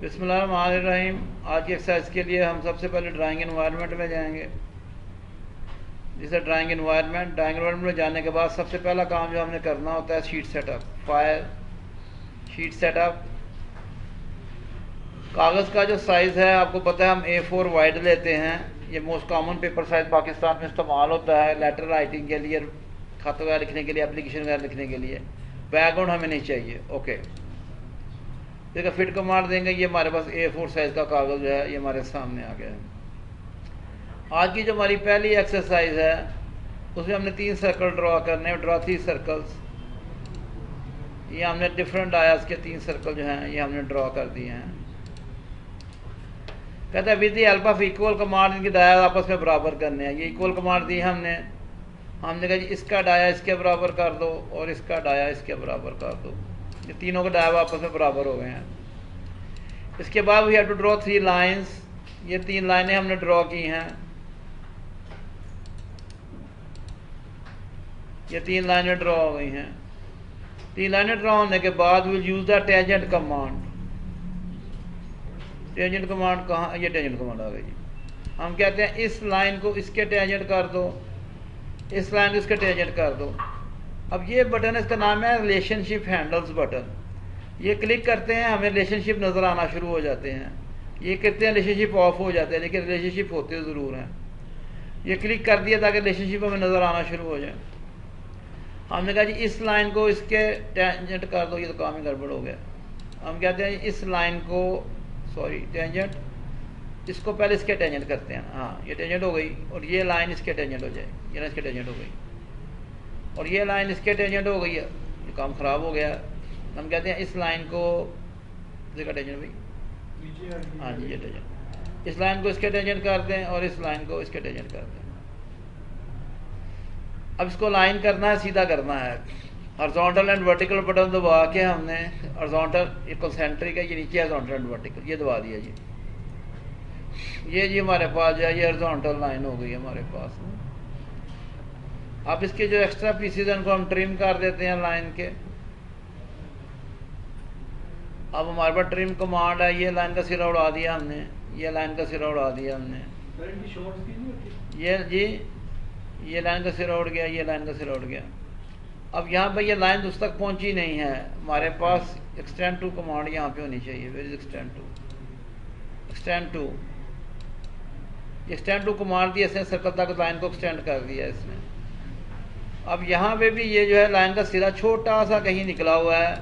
बिस्मिल्लाहिर्रहमानिर्रहीम। आज की एक्सरसाइज के लिए हम सबसे पहले ड्राइंग एनवायरनमेंट में जाएंगे। जैसे ड्राइंग एनवायरनमेंट में जाने के बाद सबसे पहला काम जो हमने करना होता है sheet setup. File, sheet setup. कागज़ का जो साइज़ है आपको पता है, हम A4 वाइड लेते हैं। ये most common paper size Pakistan में इस्तेमाल होता है लेटर राइटिंग के लिए, खत वगैरह लिखने के लिए, एप्लीकेशन वगैरह लिखने के लिए। बैकग्राउंड हमें नहीं चाहिए। ओके, देखो फिट कमांड देंगे। ये हमारे पास A4 साइज़ का कागज़ जो है ये हमारे सामने आ गया है। आज की जो हमारी पहली एक्सरसाइज है उसमें हमने 3 सर्कल ड्रॉ करने हैं। Draw 3 circles. ये हमने डिफरेंट डायास के 3 सर्कल जो हैं ये हमने ड्रॉ कर दिए हैं। कहता है with the help of equal command इनके डाया आपस में बराबर करने हैं। ये इक्वल कमांड दी हमने कहा जी इसका डाया इसके बराबर कर दो और इसका डाया इसके बराबर कर दो। ये तीनों के डाया आपस में बराबर हो गए हैं। इसके बाद we have to draw 3 lines. ये 3 लाइनें हमने ड्रॉ की हैं। ये 3 लाइनें ड्रॉ हो गई हैं। 3 लाइनें ड्रॉ होने के बाद will use the tangent command. Tangent command कहाँ? ये टेंजेंट कमांड आ गई जी। हम कहते हैं इस लाइन को इसके टेंजेंट कर दो, इस लाइन को इसके टेंजेंट कर दो। अब ये बटन इसका नाम है रिलेशनशिप हैंडल्स बटन। ये क्लिक करते हैं हमें रिलेशनशिप नज़र आना शुरू हो जाते हैं। ये कहते हैं रिलेशनशिप ऑफ हो जाते हैं, लेकिन रिलेशनशिप होते ज़रूर हैं। ये क्लिक कर दिया ताकि रिलेशनशिप हमें नज़र आना शुरू हो जाए। हमने कहा जी इस लाइन को इसके टेंजेंट कर दो। ये तो काम ही गड़बड़ हो गया। हम कहते हैं इस लाइन को, सॉरी टेंजेंट, इसको पहले इसके टेंजेंट करते हैं। हाँ, ये टेंजेंट हो गई और ये लाइन इसके टेंजेंट हो जाए। ये ना इसके टेंजेंट हो गई और ये लाइन इसके टेंजेंट हो गई है। ये काम ख़राब हो गया। हम कहते हैं इस लाइन को इसका टेंजेंट भाई, हाँ जी ये टेंजेंट, इस लाइन को इसके टेंजेंट कर दें और इस लाइन को इसके टेंजेंट कर दें। अब इसको लाइन करना है, सीधा करना है। हॉरिजॉन्टल एंड वर्टिकल बटन दबा के हमने हॉरिजॉन्टल, ये कंसेंट्रिक है, ये नीचे हॉरिजॉन्टल एंड वर्टिकल, ये दबा दिया जी। ये जी हमारे पास जो है ये हॉरिजॉन्टल लाइन हो गई हमारे पास। अब इसके जो एक्स्ट्रा पीसेज हैं उनको हम ट्रिम कर देते हैं लाइन के। अब हमारे पास ट्रिम कमांड है। ये लाइन का सिरा उड़ा दिया हमने, ये लाइन का सिरा उड़ा दिया हमने। ये जी ये लाइन का सिरा उड़ गया, ये लाइन का सिरा उड़ गया। अब यहाँ पर ये लाइन उस तक पहुँची नहीं है। हमारे पास एक्सटेंड टू कमांड यहाँ पे होनी चाहिए। Where is extend to? Extend to, extend to command दी इसने, सर्कल तक लाइन को एक्सटेंड कर दिया इसने। अब यहाँ पे भी ये जो है लाइन का सिरा छोटा सा कहीं निकला हुआ है।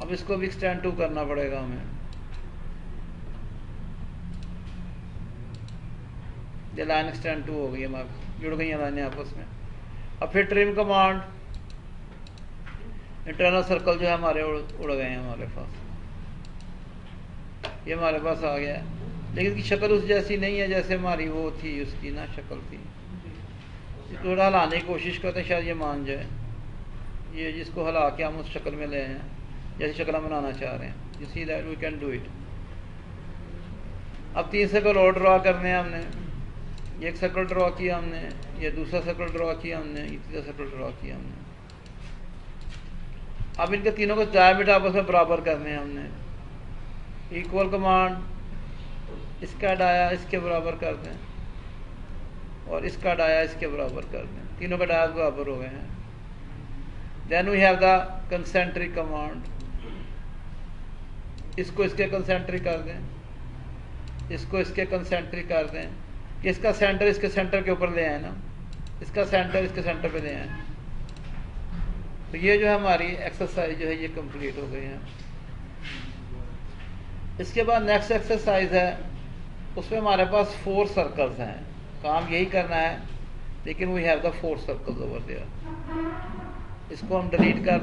अब इसको भी एक्सटेंड टू करना पड़ेगा हमें। ये लाइन एक्सटेंड टू हो गई हमारी, जुड़ गई हैं लाइनें आपस में। अब फिर ट्रिम कमांड, इंटरनल सर्कल जो है हमारे उड़ गए हैं हमारे पास। ये हमारे पास आ गया है, लेकिन इसकी शक्ल उस जैसी नहीं है जैसे हमारी वो थी, उसकी ना शक्ल थी। थोड़ा हिलाने की कोशिश करते हैं, शायद ये मान जाए। ये जिसको हिला के हम उस शक्ल में ले हैं जैसी शक्ल हम बनाना चाह रहे हैं। You see that we can do it. अब 3 सर्कल और ड्रॉ करने हैं हमने। ये एक सर्कल ड्रॉ किया हमने, ये दूसरा सर्कल ड्रॉ किया हमने, ये तीसरा सर्कल ड्रॉ किया हमने। अब इनके तीनों को डायमीटर आपस में बराबर करने हैं हमने। इक्वल कमांड, इसका डाया इसके बराबर कर दें और इसका डाया इसके बराबर कर दें। तीनों का डाया बराबर हो गए हैं। Then we have the concentric command. इसको इसके कंसेंट्रिक कर दें, इसको इसके कंसेंट्रिक कर दें। इसका सेंटर इसके सेंटर के ऊपर ले आए ना, इसका सेंटर इसके सेंटर पे ले आए। तो ये जो है हमारी एक्सरसाइज जो है ये कंप्लीट हो गई है। इसके बाद नेक्स्ट एक्सरसाइज है, उसमें हमारे पास 4 सर्कल्स हैं। काम यही करना है, लेकिन we have the 4 circles over there. इसको हम डिलीट कर